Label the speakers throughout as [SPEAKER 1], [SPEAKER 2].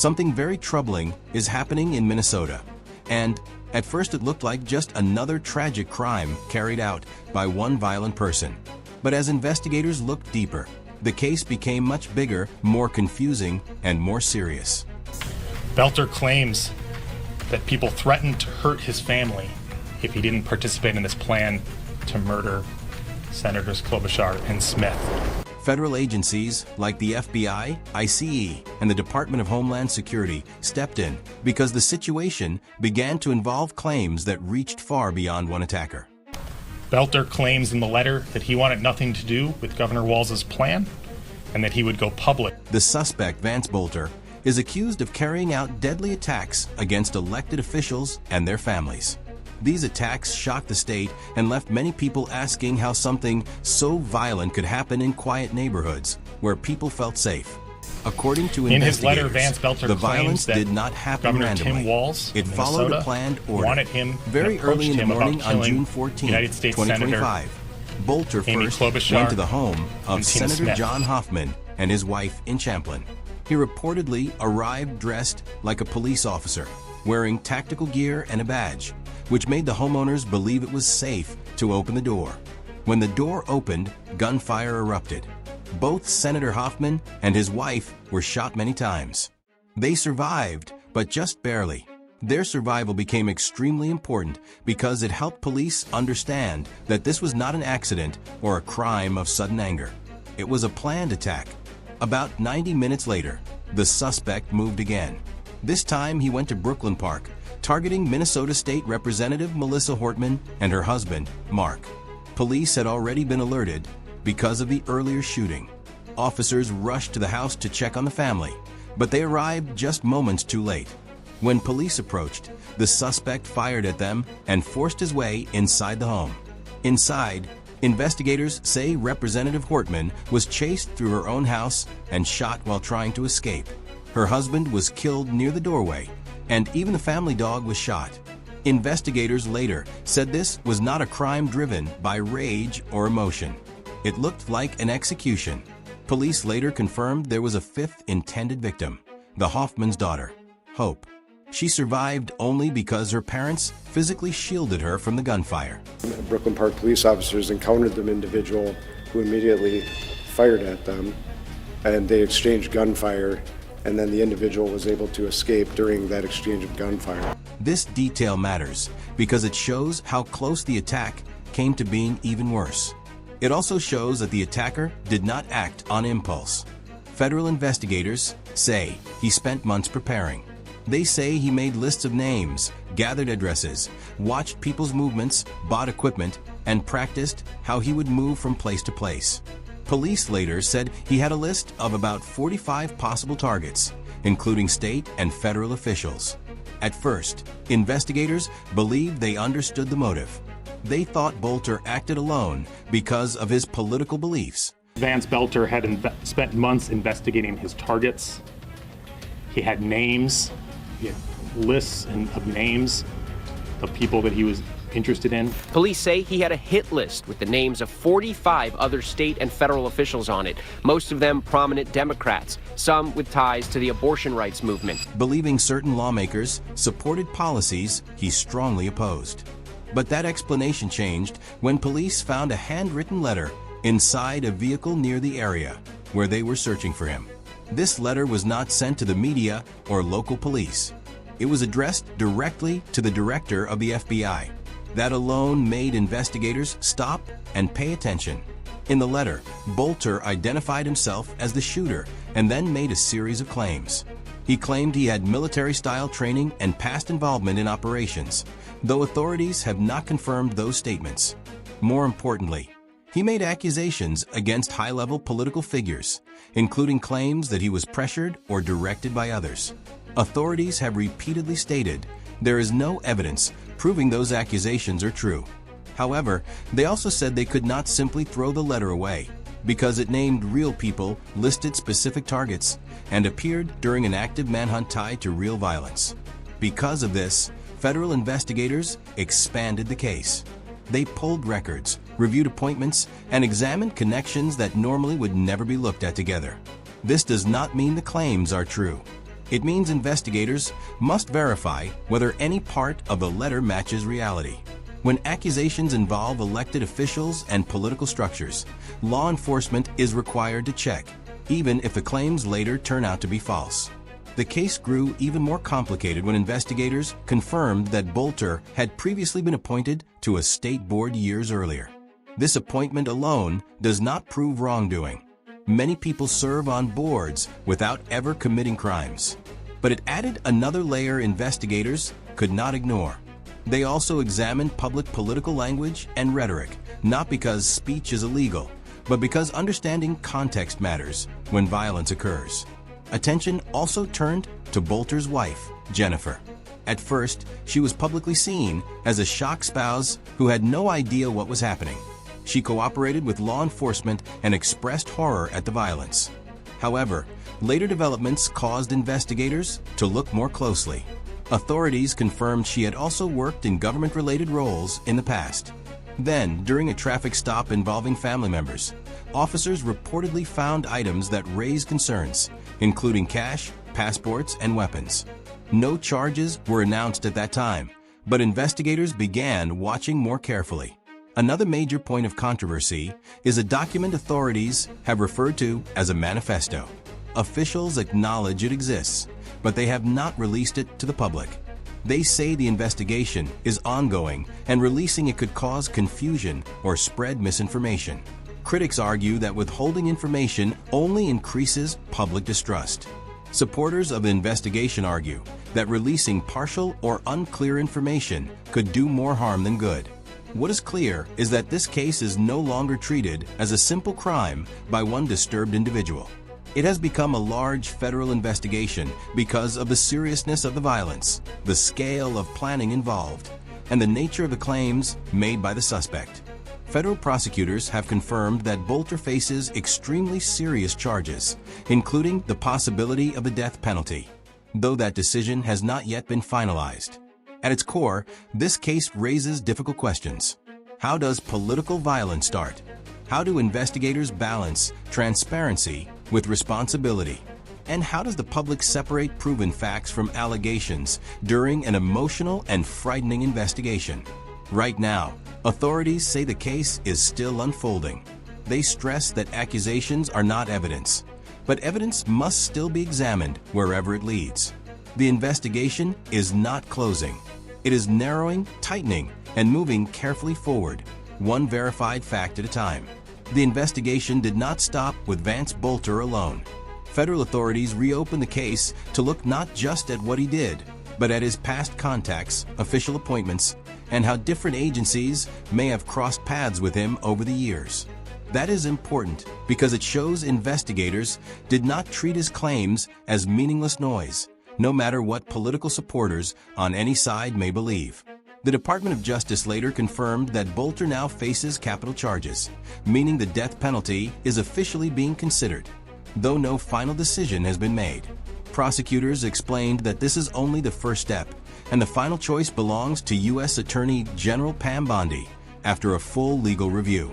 [SPEAKER 1] Something very troubling is happening in Minnesota. And at first it looked like just another tragic crime carried out by one violent person. But as investigators looked deeper, the case became much bigger, more confusing, and more serious.
[SPEAKER 2] Belter claims that people threatened to hurt his family if he didn't participate in this plan to murder Senators Klobuchar and Smith.
[SPEAKER 1] Federal agencies like the FBI, ICE, and the Department of Homeland Security stepped in because the situation began to involve claims that reached far beyond one attacker.
[SPEAKER 2] Belter claims in the letter that he wanted nothing to do with Governor Walz's plan and that he would go public.
[SPEAKER 1] The suspect, Vance Bolter, is accused of carrying out deadly attacks against elected officials and their families. These attacks shocked the state and left many people asking how something so violent could happen in quiet neighborhoods where people felt safe. According to
[SPEAKER 2] in
[SPEAKER 1] investigators,
[SPEAKER 2] his letter, Vance Belter
[SPEAKER 1] the violence did not happen
[SPEAKER 2] Governor
[SPEAKER 1] randomly.
[SPEAKER 2] Tim Walz
[SPEAKER 1] it followed a planned order.
[SPEAKER 2] Wanted him
[SPEAKER 1] very early in the morning on June 14,
[SPEAKER 2] United States
[SPEAKER 1] 2025. Bolter first went to the home of Senator
[SPEAKER 2] Smith.
[SPEAKER 1] John Hoffman and his wife in Champlin. He reportedly arrived dressed like a police officer, wearing tactical gear and a badge, which made the homeowners believe it was safe to open the door. When the door opened, gunfire erupted. Both Senator Hoffman and his wife were shot many times. They survived, but just barely. Their survival became extremely important because it helped police understand that this was not an accident or a crime of sudden anger. It was a planned attack. About 90 minutes later, the suspect moved again. This time he went to Brooklyn Park, targeting Minnesota State Representative Melissa Hortman and her husband, Mark. Police had already been alerted because of the earlier shooting. Officers rushed to the house to check on the family, but they arrived just moments too late. When police approached, the suspect fired at them and forced his way inside the home. Inside, investigators say Representative Hortman was chased through her own house and shot while trying to escape. Her husband was killed near the doorway, and even the family dog was shot. Investigators later said this was not a crime driven by rage or emotion. It looked like an execution. Police later confirmed there was a fifth intended victim, the Hoffman's daughter, Hope. She survived only because her parents physically shielded her from the gunfire.
[SPEAKER 3] Brooklyn Park police officers encountered the individual who immediately fired at them, and they exchanged gunfire, and then the individual was able to escape during that exchange of gunfire.
[SPEAKER 1] This detail matters because it shows how close the attack came to being even worse. It also shows that the attacker did not act on impulse. Federal investigators say he spent months preparing. They say he made lists of names, gathered addresses, watched people's movements, bought equipment, and practiced how he would move from place to place. Police later said he had a list of about 45 possible targets, including state and federal officials. At first, investigators believed they understood the motive. They thought Bolter acted alone because of his political beliefs.
[SPEAKER 2] Vance Belter had spent months investigating his targets. He had names. He had lists of names of people that he was interested in.
[SPEAKER 4] Police say he had a hit list with the names of 45 other state and federal officials on it, most of them prominent Democrats, some with ties to the abortion rights movement.
[SPEAKER 1] Believing certain lawmakers supported policies he strongly opposed. But that explanation changed when police found a handwritten letter inside a vehicle near the area where they were searching for him. This letter was not sent to the media or local police. It was addressed directly to the director of the FBI. That alone made investigators stop and pay attention. In the letter, Bolter identified himself as the shooter and then made a series of claims. He claimed he had military-style training and past involvement in operations, though authorities have not confirmed those statements. More importantly, he made accusations against high-level political figures, including claims that he was pressured or directed by others. Authorities have repeatedly stated there is no evidence proving those accusations are true. However, they also said they could not simply throw the letter away because it named real people, listed specific targets, and appeared during an active manhunt tied to real violence. Because of this, federal investigators expanded the case. They pulled records, reviewed appointments, and examined connections that normally would never be looked at together. This does not mean the claims are true. It means investigators must verify whether any part of the letter matches reality. When accusations involve elected officials and political structures, law enforcement is required to check, even if the claims later turn out to be false. The case grew even more complicated when investigators confirmed that Bolter had previously been appointed to a state board years earlier. This appointment alone does not prove wrongdoing. Many people serve on boards without ever committing crimes. But it added another layer investigators could not ignore. They also examined public political language and rhetoric, not because speech is illegal, but because understanding context matters when violence occurs. Attention also turned to Bolter's wife, Jennifer. At first, she was publicly seen as a shocked spouse who had no idea what was happening. She cooperated with law enforcement and expressed horror at the violence. However, later developments caused investigators to look more closely. Authorities confirmed she had also worked in government-related roles in the past. Then, during a traffic stop involving family members, officers reportedly found items that raised concerns, including cash, passports, and weapons. No charges were announced at that time, but investigators began watching more carefully. Another major point of controversy is a document authorities have referred to as a manifesto. Officials acknowledge it exists, but they have not released it to the public. They say the investigation is ongoing and releasing it could cause confusion or spread misinformation. Critics argue that withholding information only increases public distrust. Supporters of the investigation argue that releasing partial or unclear information could do more harm than good. What is clear is that this case is no longer treated as a simple crime by one disturbed individual. It has become a large federal investigation because of the seriousness of the violence, the scale of planning involved, and the nature of the claims made by the suspect. Federal prosecutors have confirmed that Bolter faces extremely serious charges, including the possibility of the death penalty, though that decision has not yet been finalized. At its core, this case raises difficult questions. How does political violence start? How do investigators balance transparency with responsibility? And how does the public separate proven facts from allegations during an emotional and frightening investigation? Right now, authorities say the case is still unfolding. They stress that accusations are not evidence, but evidence must still be examined wherever it leads. The investigation is not closing. It is narrowing, tightening, and moving carefully forward, one verified fact at a time. The investigation did not stop with Vance Bolter alone. Federal authorities reopened the case to look not just at what he did, but at his past contacts, official appointments, and how different agencies may have crossed paths with him over the years. That is important because it shows investigators did not treat his claims as meaningless noise, no matter what political supporters on any side may believe. The Department of Justice later confirmed that Bolter now faces capital charges, meaning the death penalty is officially being considered, though no final decision has been made. Prosecutors explained that this is only the first step, and the final choice belongs to U.S. Attorney General Pam Bondi after a full legal review.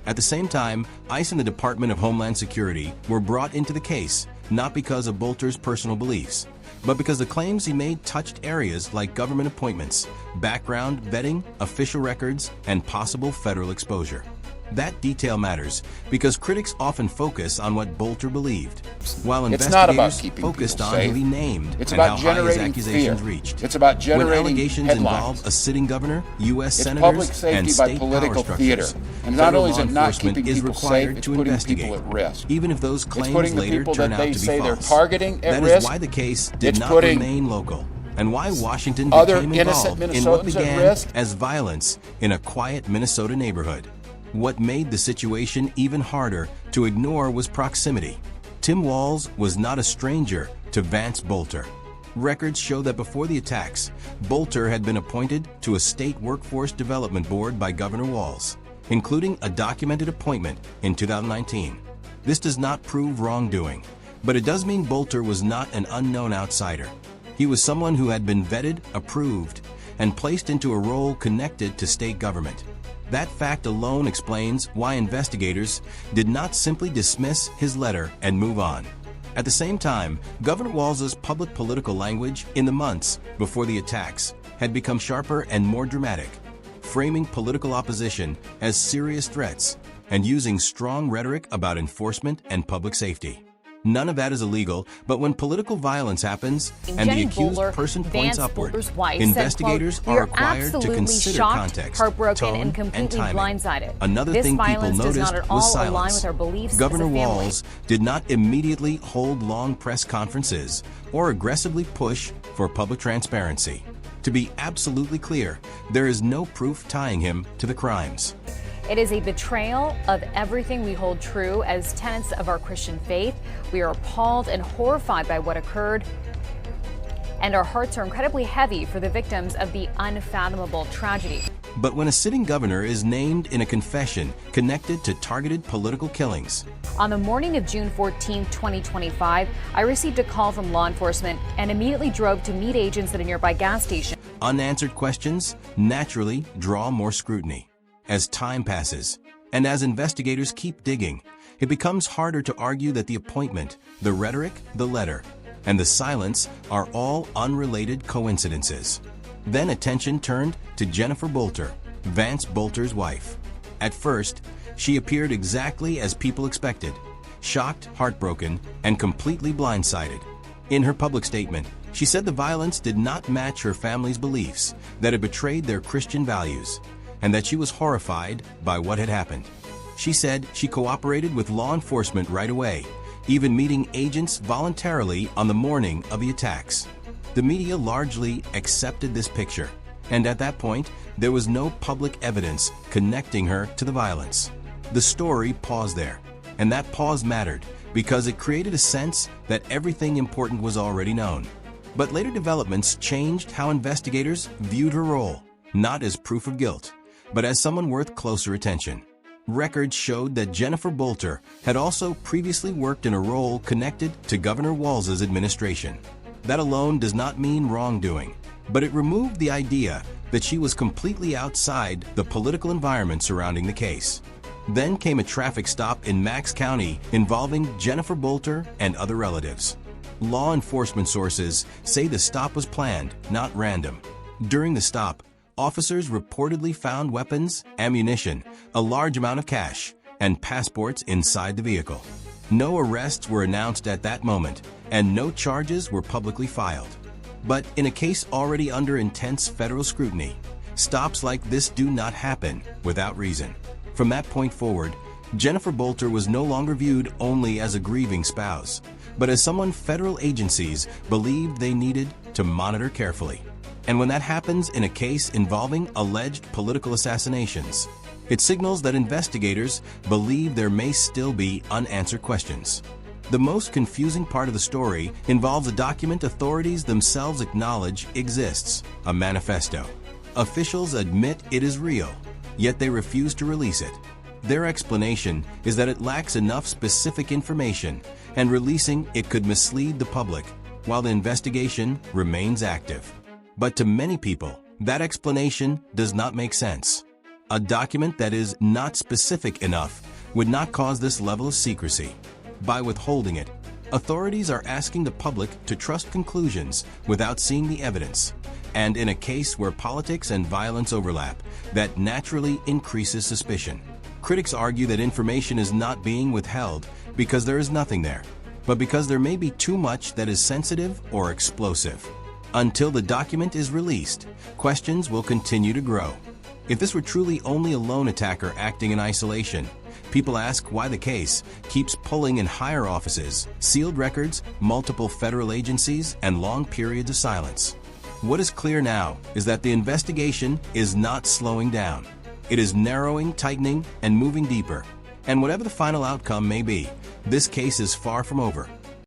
[SPEAKER 1] At the same time, ICE and the Department of Homeland Security were brought into the case, not because of Bolter's personal beliefs, but because the claims he made touched areas like government appointments, background vetting, official records, and possible federal exposure. That detail matters because critics often focus on what Bolter believed, while investigators focused on who he named and how high his accusations reached.
[SPEAKER 5] It's about generating
[SPEAKER 1] when allegations
[SPEAKER 5] headlines.
[SPEAKER 1] Involve a sitting governor, U.S.
[SPEAKER 5] It's
[SPEAKER 1] senators,
[SPEAKER 5] public safety
[SPEAKER 1] and
[SPEAKER 5] by
[SPEAKER 1] state
[SPEAKER 5] political
[SPEAKER 1] power
[SPEAKER 5] theater.
[SPEAKER 1] structures,
[SPEAKER 5] And not
[SPEAKER 1] federal
[SPEAKER 5] only is
[SPEAKER 1] law
[SPEAKER 5] it not
[SPEAKER 1] enforcement
[SPEAKER 5] keeping
[SPEAKER 1] is
[SPEAKER 5] people
[SPEAKER 1] required
[SPEAKER 5] safe, it's
[SPEAKER 1] to
[SPEAKER 5] putting
[SPEAKER 1] investigate,
[SPEAKER 5] people at risk.
[SPEAKER 1] even if those
[SPEAKER 5] It's
[SPEAKER 1] claims
[SPEAKER 5] putting the
[SPEAKER 1] later
[SPEAKER 5] people
[SPEAKER 1] turn
[SPEAKER 5] that
[SPEAKER 1] out
[SPEAKER 5] they
[SPEAKER 1] to be
[SPEAKER 5] say they're
[SPEAKER 1] false.
[SPEAKER 5] targeting at
[SPEAKER 1] That
[SPEAKER 5] risk.
[SPEAKER 1] is why the case did
[SPEAKER 5] It's
[SPEAKER 1] not
[SPEAKER 5] putting
[SPEAKER 1] remain local, and why Washington
[SPEAKER 5] other
[SPEAKER 1] became
[SPEAKER 5] innocent
[SPEAKER 1] involved in what
[SPEAKER 5] Minnesotans at
[SPEAKER 1] began
[SPEAKER 5] risk.
[SPEAKER 1] as violence in a quiet Minnesota neighborhood. What made the situation even harder to ignore was proximity. Tim Walz was not a stranger to Vance Bolter. Records show that before the attacks, Bolter had been appointed to a state workforce development board by Governor Walz, including a documented appointment in 2019. This does not prove wrongdoing, but it does mean Bolter was not an unknown outsider. He was someone who had been vetted, approved, and placed into a role connected to state government. That fact alone explains why investigators did not simply dismiss his letter and move on. At the same time, Governor Walz's public political language in the months before the attacks had become sharper and more dramatic, framing political opposition as serious threats and using strong rhetoric about enforcement and public safety. None of that is illegal, but when political violence happens and the accused person points upward, investigators are required to consider context, tone, and timing. Another thing people noticed was silence. Governor Walz did not immediately hold long press conferences or aggressively push for public transparency. To be absolutely clear, there is no proof tying him to the crimes.
[SPEAKER 5] It is a betrayal of everything we hold true as tenets of our Christian faith. We are appalled and horrified by what occurred, and our hearts are incredibly heavy for the victims of the unfathomable tragedy.
[SPEAKER 1] But when a sitting governor is named in a confession connected to targeted political killings.
[SPEAKER 5] On the morning of June 14, 2025, I received a call from law enforcement and immediately drove to meet agents at a nearby gas station.
[SPEAKER 1] Unanswered questions naturally draw more scrutiny. As time passes, and as investigators keep digging, it becomes harder to argue that the appointment, the rhetoric, the letter, and the silence are all unrelated coincidences. Then attention turned to Jennifer Bolter, Vance Bolter's wife. At first, she appeared exactly as people expected, shocked, heartbroken, and completely blindsided. In her public statement, she said the violence did not match her family's beliefs, that it betrayed their Christian values, and that she was horrified by what had happened. She said she cooperated with law enforcement right away, even meeting agents voluntarily on the morning of the attacks. The media largely accepted this picture, and at that point, there was no public evidence connecting her to the violence. The story paused there, and that pause mattered because it created a sense that everything important was already known. But later developments changed how investigators viewed her role, not as proof of guilt, but as someone worth closer attention. Records showed that Jennifer Bolter had also previously worked in a role connected to Governor Walz's administration. That alone does not mean wrongdoing, but it removed the idea that she was completely outside the political environment surrounding the case. Then came a traffic stop in Max County involving Jennifer Bolter and other relatives. Law enforcement sources say the stop was planned, not random. During the stop, officers reportedly found weapons, ammunition, a large amount of cash, and passports inside the vehicle. No arrests were announced at that moment, and no charges were publicly filed. But in a case already under intense federal scrutiny, stops like this do not happen without reason. From that point forward, Jennifer Bolter was no longer viewed only as a grieving spouse, but as someone federal agencies believed they needed to monitor carefully. And when that happens in a case involving alleged political assassinations, it signals that investigators believe there may still be unanswered questions. The most confusing part of the story involves a document authorities themselves acknowledge exists, a manifesto. Officials admit it is real, yet they refuse to release it. Their explanation is that it lacks enough specific information, and releasing it could mislead the public, while the investigation remains active. But to many people, that explanation does not make sense. A document that is not specific enough would not cause this level of secrecy. By withholding it, authorities are asking the public to trust conclusions without seeing the evidence. And in a case where politics and violence overlap, that naturally increases suspicion. Critics argue that information is not being withheld because there is nothing there, but because there may be too much that is sensitive or explosive. Until the document is released, questions will continue to grow. If this were truly only a lone attacker acting in isolation, people ask why the case keeps pulling in higher offices, sealed records, multiple federal agencies, and long periods of silence. What is clear now is that the investigation is not slowing down. It is narrowing, tightening, and moving deeper. And whatever the final outcome may be, this case is far from over.